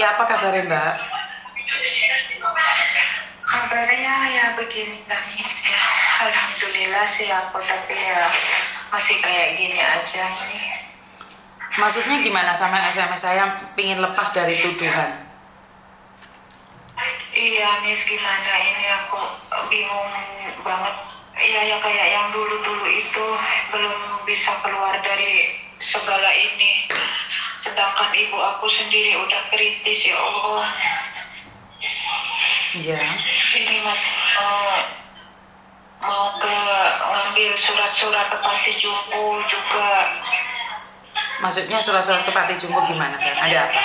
Ya, apa kabarnya Mbak? Kabarnya ya begini lah Miss ya. Alhamdulillah sih aku, tapi ya masih kayak gini aja ini. Maksudnya gimana sama SMS saya pingin lepas dari tuduhan? Iya Miss, gimana ini aku bingung banget. Ya kayak yang dulu-dulu itu belum bisa keluar dari segala ini. Sedangkan ibu aku sendiri udah kritis, ya Allah. Iya. Ini masih mau ke ngambil surat-surat ke panti jompo juga. Maksudnya surat-surat ke Panti Jompo gimana, Sayang? Ada apa?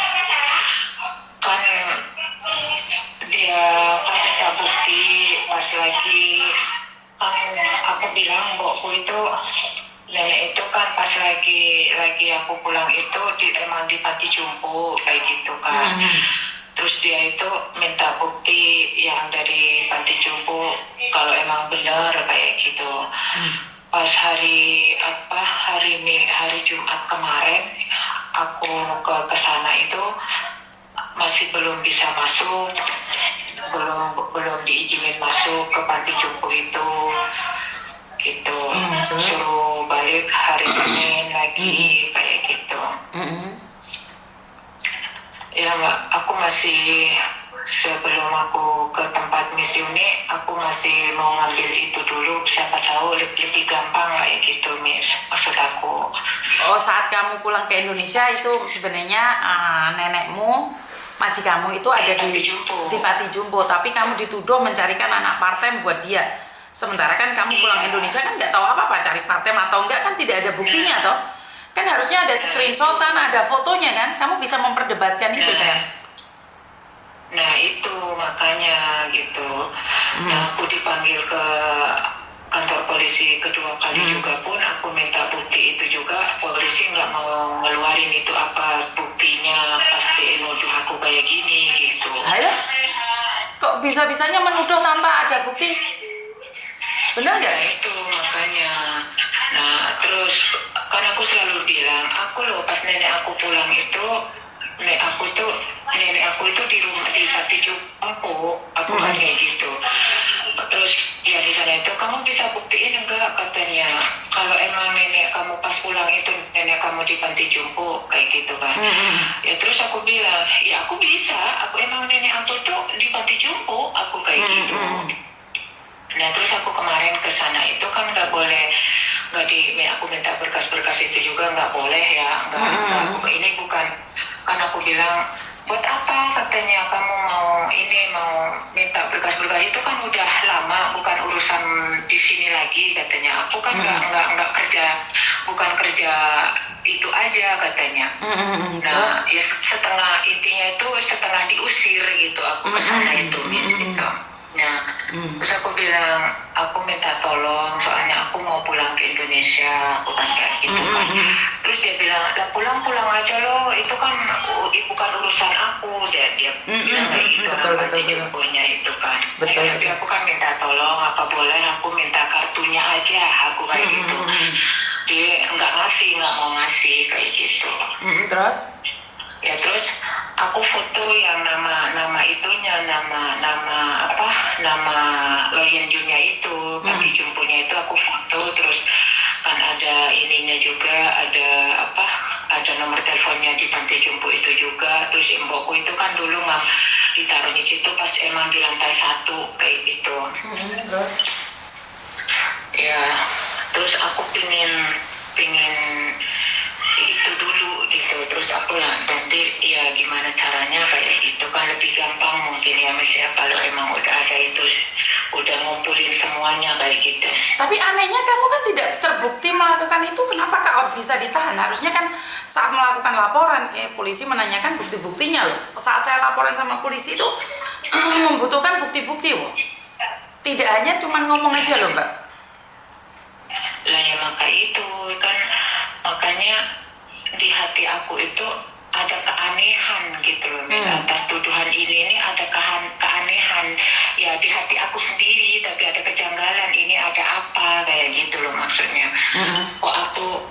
Kan dia kan minta bukti pas lagi, kan aku bilang mbokku itu, nenek itu kan pas lagi aku pulang itu emang di panti jompo kayak gitu kan. Terus dia itu minta bukti yang dari panti jompo kalau emang benar kayak gitu. Pas hari Jumat kemarin aku ke sana itu masih belum bisa masuk, belum diizinin masuk ke panti jompo itu gitu. Suruh balik hari Senin lagi kayak gitu. Ya Mbak, aku masih, sebelum aku ke tempat misiuni, aku masih mau ngambil itu dulu, siapa tahu lebih gampang kayak gitu Miss, maksud aku. Oh, saat kamu pulang ke Indonesia itu sebenarnya nenekmu, majikanmu itu ada di Panti Jompo, tapi kamu dituduh mencarikan anak part-time buat dia. Sementara kan kamu pulang Indonesia kan nggak tahu apa-apa, cari part-time atau enggak kan tidak ada buktinya toh. Kan harusnya ada screenshotan, ada fotonya kan, kamu bisa memperdebatkan itu, sayang. Nah itu makanya gitu. Nah aku dipanggil ke kantor polisi kedua kali juga pun aku minta bukti itu juga, polisi nggak mau ngeluarin itu apa buktinya, pasti nuduh aku kayak gini gitu. Ayo, kok bisa-bisanya menuduh tanpa ada bukti? Benar nggak? Nah itu makanya. Nah terus kan aku selalu bilang, aku loh pas nenek aku pulang itu, nenek aku itu di rumah di panti jompo, aku kan kayak gitu. Terus ya di sana itu, kamu bisa buktiin enggak katanya, kalau emang nenek kamu pas pulang itu nenek kamu di panti jompo kayak gitu kan. Ya terus aku bilang, ya aku bisa, aku emang nenek aku tuh di panti jompo, aku kayak gitu. Nah terus aku kemarin ke sana itu kan nggak boleh, aku minta berkas-berkas itu juga nggak boleh ya, nggak. Ini bukan, kan aku bilang buat apa katanya kamu mau minta berkas-berkas itu kan udah lama, bukan urusan di sini lagi katanya. Aku kan nggak kerja, bukan kerja itu aja katanya. Nah ya setengah, intinya itu setengah diusir gitu aku ke sana itu Miss gitu. Nah, terus aku bilang, aku minta tolong, soalnya aku mau pulang ke Indonesia, aku kan kayak gitu kan. Terus dia bilang, lah pulang aja loh, itu kan bukan urusan aku. Dia bilang kayak gitu, betul. Punya itu kan. Betul. Tapi aku kan minta tolong, apa boleh aku minta kartunya aja, aku kayak gitu. Dia nggak mau ngasih kayak gitu. Terus? Ya terus aku foto yang nama itunya, nama loyenjunya itu, panti jomponya itu aku foto, terus kan ada ininya juga, ada nomor teleponnya di panti jompo itu juga. Terus mbokku itu kan dulu ditaruhnya situ pas emang di lantai 1 kayak gitu. Ya terus aku pingin itu dulu gitu. Terus aku nanti ya gimana caranya kayak gitu kan, lebih gampang mungkin ya Miss ya, kalau emang udah ada itu, udah ngumpulin semuanya kayak gitu. Tapi anehnya kamu kan tidak terbukti melakukan itu, kenapa kau bisa ditahan? Harusnya kan saat melakukan laporan, polisi menanyakan bukti-buktinya loh. Saat saya laporan sama polisi itu membutuhkan bukti-bukti loh. Tidak hanya cuma ngomong aja loh Mbak. Lah ya maka itu kan, makanya di hati aku itu ada keanehan gitu loh Miss, atas tuduhan ini ada keanehan ya di hati aku sendiri, tapi ada kejanggalan, ini ada apa kayak gitu loh maksudnya. Kok aku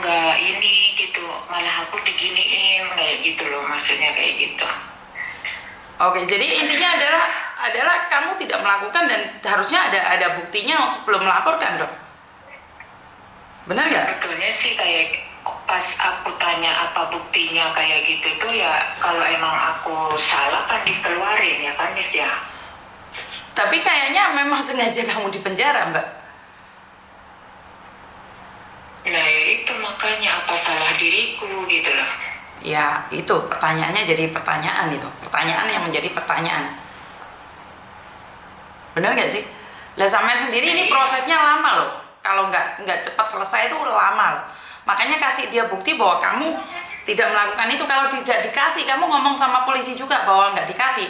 nggak ini gitu, malah aku diginiin kayak gitu loh, maksudnya kayak gitu. Oke, jadi intinya adalah kamu tidak melakukan dan harusnya ada buktinya sebelum melaporkan, Dok. Benar nggak? Sebetulnya sih kayak pas aku tanya apa buktinya kayak gitu tuh ya, kalau emang aku salah kan dikeluarin ya kan, Miss ya. Tapi kayaknya memang sengaja kamu di penjara, Mbak. Nah ya itu makanya apa salah diriku gitu loh. Ya, itu pertanyaannya jadi pertanyaan itu. Pertanyaan yang menjadi pertanyaan. Benar nggak sih? Lah sampean sendiri ini prosesnya lama loh. Kalau nggak cepat selesai itu lama loh. Makanya kasih dia bukti bahwa kamu tidak melakukan itu. Kalau tidak dikasih, kamu ngomong sama polisi juga bahwa nggak dikasih.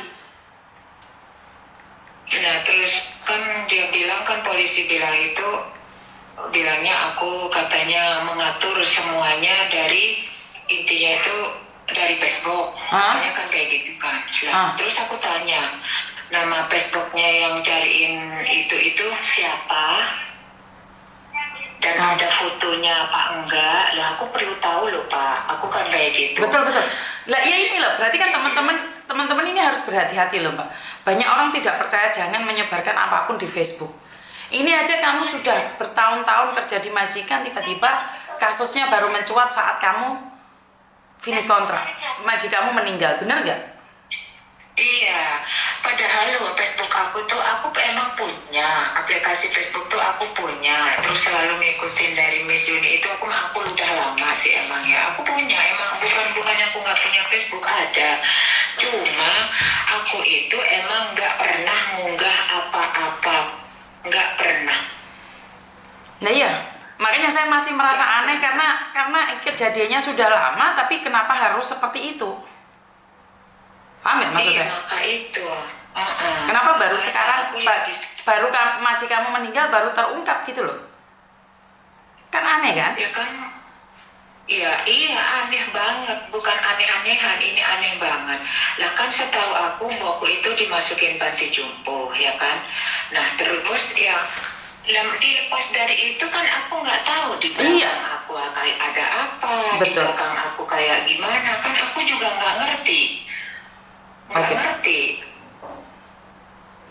Nah terus kan dia bilang kan, polisi bilang itu, bilangnya aku katanya mengatur semuanya dari, intinya itu dari Facebook. Makanya kan kayak gitu kan. Nah, terus aku tanya, nama Facebooknya yang cariin itu siapa? Dan ada fotonya apa enggak? Lah aku perlu tahu loh Pak. Aku kan kayak gitu. Betul. Lah ya ini loh, berarti kan teman-teman ini harus berhati-hati loh, Mbak. Banyak orang tidak percaya, jangan menyebarkan apapun di Facebook. Ini aja kamu sudah bertahun-tahun kerja di majikan, tiba-tiba kasusnya baru mencuat saat kamu finish kontrak, majikanmu meninggal, benar nggak? Iya, padahal loh Facebook aku tuh, aku emang punya aplikasi Facebook tuh, aku punya, terus selalu ngikutin dari Miss Yuni itu, aku udah lama sih emang ya, aku punya, emang bukan aku nggak punya Facebook, ada, cuma aku itu emang nggak pernah ngunggah apa-apa, nggak pernah. Nah iya, makanya saya masih merasa aneh karena kejadiannya sudah lama, tapi kenapa harus seperti itu? Paham nggak maksud saya? Maka itu. Kenapa baru sekarang, baru majikanmu meninggal baru terungkap gitu loh? Kan aneh kan? Ya kan, iya aneh banget, bukan aneh-anehan, ini aneh banget. Lah kan setahu aku mbokku itu dimasukin panti jompo, ya kan? Nah terus ya, dilepas dari itu kan aku nggak tahu di belakang aku kayak ada apa, di belakang aku kayak gimana, kan aku juga nggak ngerti. Ngerti.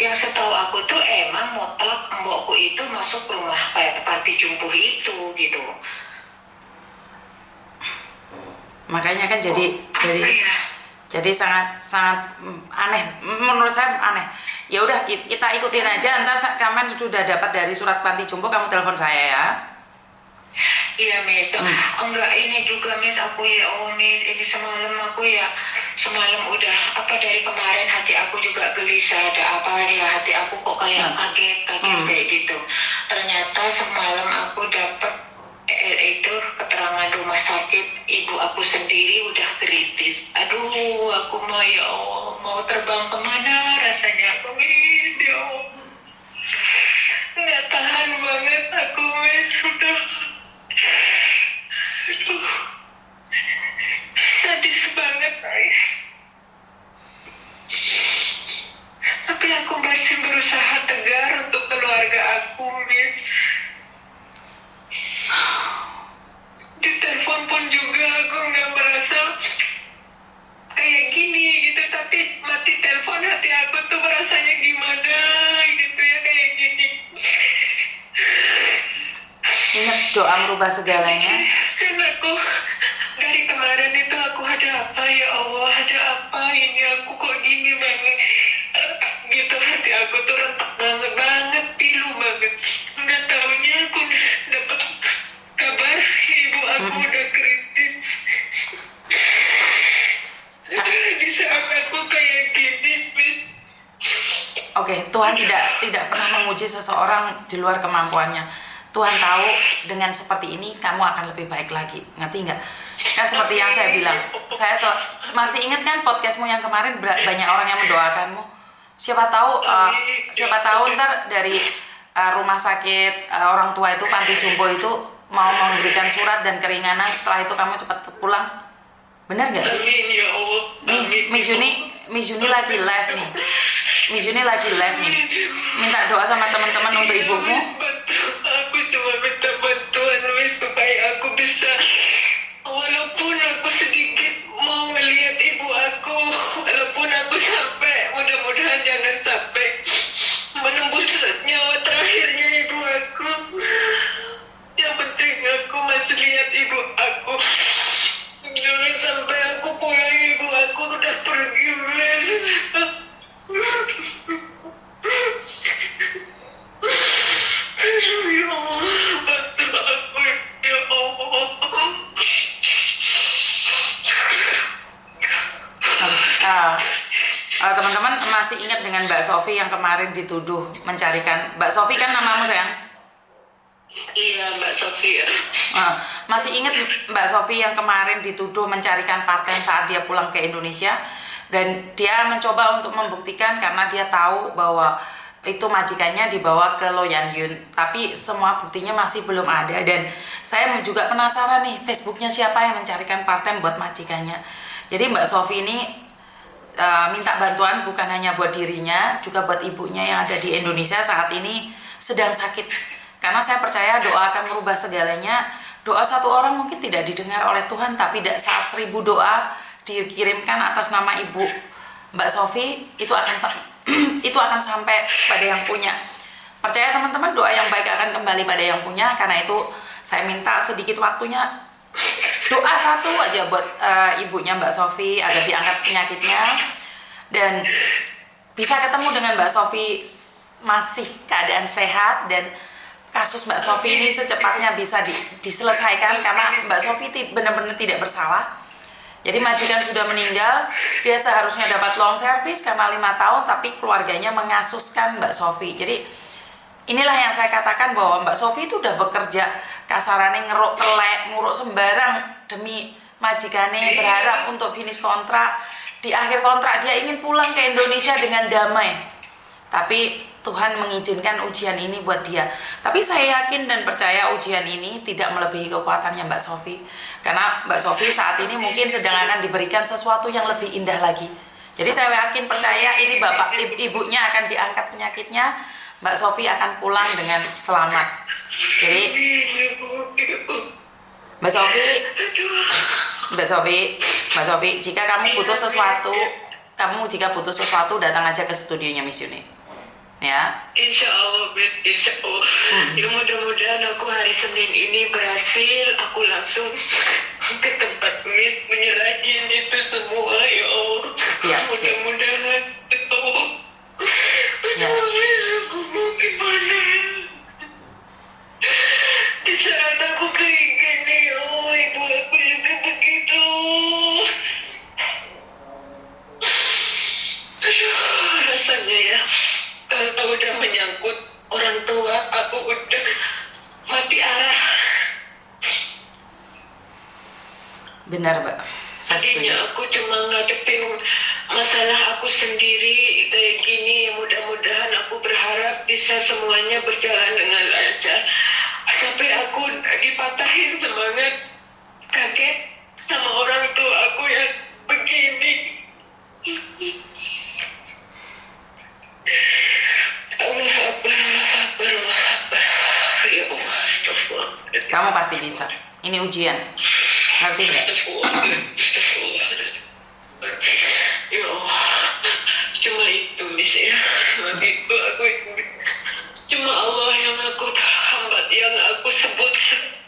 Yang setahu aku tuh emang mutlak mbokku itu masuk rumah panti jompo itu gitu. Makanya kan jadi sangat aneh, menurut saya aneh. Ya udah kita ikutin aja, ntar kamu sudah dapat dari surat panti jompo, kamu telepon saya ya. Iya Miss, enggak ini juga Miss, aku ya Miss, ini semalam udah dari kemarin hati aku juga gelisah, ada apa ya, hati aku kok kayak kaget kayak gitu. Ternyata semalam aku dapat itu keterangan rumah sakit, ibu aku sendiri udah kritis. Aduh, aku mau ya Allah, mau terbang kemana rasanya aku Miss, ya Allah. Nggak tahan banget aku Miss, udah. Aduh, sadis banget. Tapi aku masih berusaha tegar untuk keluarga aku, Miss. Di telepon pun juga aku nggak merasa kayak gini gitu, tapi mati telepon hati aku tuh rasanya gimana gitu ya, kayak gini. Ingat doa merubah segalanya. Dan aku dari kemarin itu aku ada apa ya Allah, ada apa ini, aku kok gini banget gitu, hati aku tuh rentak banget, pilu banget. Nggak tahunya aku dapat kabar ibu aku udah kritis. Di saat aku kayak gini, Miss. Oke, Tuhan tidak pernah menguji seseorang di luar kemampuannya. Tuhan tahu dengan seperti ini kamu akan lebih baik lagi, ngerti nggak? Kan seperti yang saya bilang, saya masih ingat kan podcastmu yang kemarin, banyak orang yang mendoakanmu. Siapa tahu ntar dari rumah sakit orang tua itu, panti jompo itu mau memberikan surat dan keringanan, setelah itu kamu cepat pulang. Benar nggak sih? Nih, Miss Yuni lagi live nih. Miss Yuni lagi live nih. Minta doa sama teman-teman untuk ibumu. Aku cuma minta bantuan Miss supaya aku bisa Walaupun aku sedikit mau melihat ibu aku, walaupun aku sampai, mudah-mudahan jangan sampai menembus nyawa terakhirnya ibu aku. Yang penting aku masih lihat ibu aku. Jangan sampai aku pulang ibu aku udah pergi, Mas. Aduh, ya Allah, bantu aku, ya Allah. Teman-teman masih ingat dengan Mbak Sofi yang kemarin dituduh mencarikan, Mbak Sofi kan namamu sayang? Iya, Mbak Sofi. Masih ingat Mbak Sofi yang kemarin dituduh mencarikan parten saat dia pulang ke Indonesia, dan dia mencoba untuk membuktikan karena dia tahu bahwa itu majikannya dibawa ke Loyan Yun, tapi semua buktinya masih belum ada. Dan saya juga penasaran nih, Facebooknya siapa yang mencarikan parten buat majikannya. Jadi Mbak Sofi ini minta bantuan bukan hanya buat dirinya, juga buat ibunya yang ada di Indonesia saat ini sedang sakit. Karena saya percaya doa akan merubah segalanya. Doa satu orang mungkin tidak didengar oleh Tuhan, tapi saat 1000 doa dikirimkan atas nama ibu Mbak Sofi, itu akan sampai pada yang punya. Percaya teman-teman, doa yang baik akan kembali pada yang punya. Karena itu saya minta sedikit waktunya, doa satu aja buat ibunya Mbak Sofi agar diangkat penyakitnya dan bisa ketemu dengan Mbak Sofi masih keadaan sehat, dan kasus Mbak Sofi ini secepatnya bisa diselesaikan karena Mbak Sofi benar-benar tidak bersalah. Jadi majikan sudah meninggal, dia seharusnya dapat long service karena 5 tahun, tapi keluarganya mengasuskan Mbak Sofi. Jadi inilah yang saya katakan bahwa Mbak Sofi itu udah bekerja kasarane ngeruk telek, nguruk sembarang demi majikane, berharap untuk finish kontrak. Di akhir kontrak dia ingin pulang ke Indonesia dengan damai. Tapi Tuhan mengizinkan ujian ini buat dia. Tapi saya yakin dan percaya ujian ini tidak melebihi kekuatannya Mbak Sofi. Karena Mbak Sofi saat ini mungkin sedang akan diberikan sesuatu yang lebih indah lagi. Jadi saya yakin percaya ini ibunya akan diangkat penyakitnya. Mbak Sofi akan pulang dengan selamat. Jadi Mbak Sofi, jika kamu butuh butuh sesuatu, datang aja ke studionya Miss Yuni. Ya. Insya Allah, Miss, insya Allah. Ya mudah-mudahan aku hari Senin ini berhasil. Aku langsung ke tempat Miss menyerahin itu semua, ya Allah. Siap. Mudah-mudahan. Ya. Aku mau gimana? Di saat aku kayak gini, oh ibu aku juga begitu. Aduh, rasanya ya, kalau udah menyangkut orang tua, aku udah mati arah. Benar, Mbak. Saya setuju. Tadinya aku cuma ngadepin masalah aku sendiri kayak gini. Mudah-mudahan aku berharap bisa semuanya berjalan dengan lancar. Tapi aku dipatahin semangat, kaget sama orang tua aku yang begini. Allah Akbar, Allah Akbar, Allah Akbar. Ya Allah, astagfirullah. Kamu pasti bisa. Ini ujian. Ngerti nggak? Ya Allah, cuma itu Miss ya. Begitu aku cuma Allah yang aku terhambat, yang aku sebut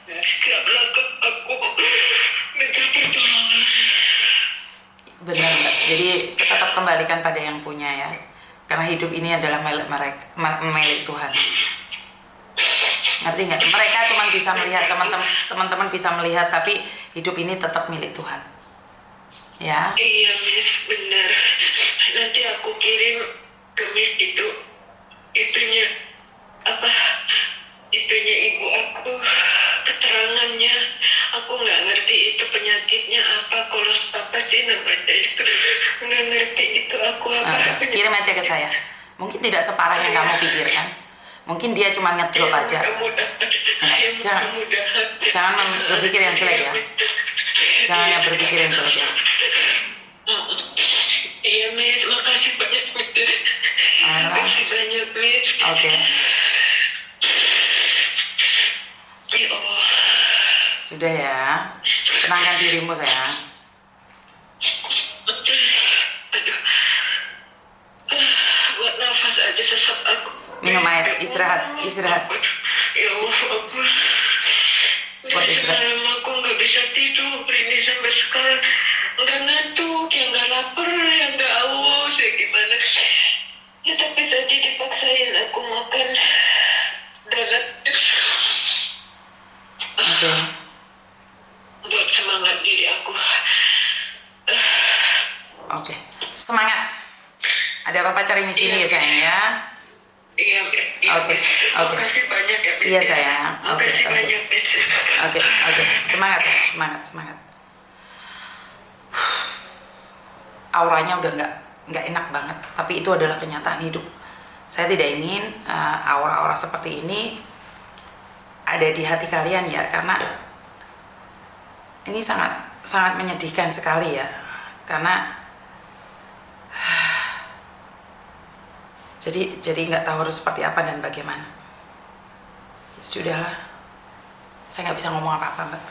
setiap langkah aku minta pertolongan. Benar, Mbak. Jadi tetap kembalikan pada yang punya ya. Karena hidup ini adalah milik Tuhan. Ngerti nggak? Mereka cuma bisa melihat, teman-teman bisa melihat, tapi hidup ini tetap milik Tuhan. Ya. Iya Miss, benar. Nanti aku kirim ke Miss itunya ibu aku, keterangannya. Aku nggak ngerti itu penyakitnya apa, kolos apa sih namanya itu, nggak ngerti itu aku apa. Kirim aja ke saya. Mungkin tidak separah yang kamu pikirkan. Mungkin dia cuma ngedrop aja. Jangan berpikir yang jelek ya. Jangan berpikir yang jelek ya. Iya Miss, makasih banyak Miss. Makasih banyak Miss. Oke. Ya Allah. Sudah ya. Tenangkan dirimu sayang. Aduh. Buat nafas aja sesak aku. Minum air, istirahat. Ya Allah, aku. Buat istirahat. Semalam aku nggak bisa tidur ini sampai sekarang. Nggak ngantuk, yang nggak lapar, yang nggak haus, ya gimana. Ya tapi tadi dipaksain aku makan donat. Oke. Buat semangat diri aku. Oke. Semangat. Ada apa-apa cari di sini ya sayang ya. Iya, iya. Oke. Makasih banyak ya, Miss. Iya sayang. Makasih banyak, Miss. Oke. Semangat sayang, semangat. Auranya udah nggak enak banget, tapi itu adalah kenyataan hidup. Saya tidak ingin aura-aura seperti ini ada di hati kalian ya, karena ini sangat menyedihkan sekali ya, karena jadi nggak tahu harus seperti apa dan bagaimana. Sudahlah, saya nggak bisa ngomong apa-apa Mbak.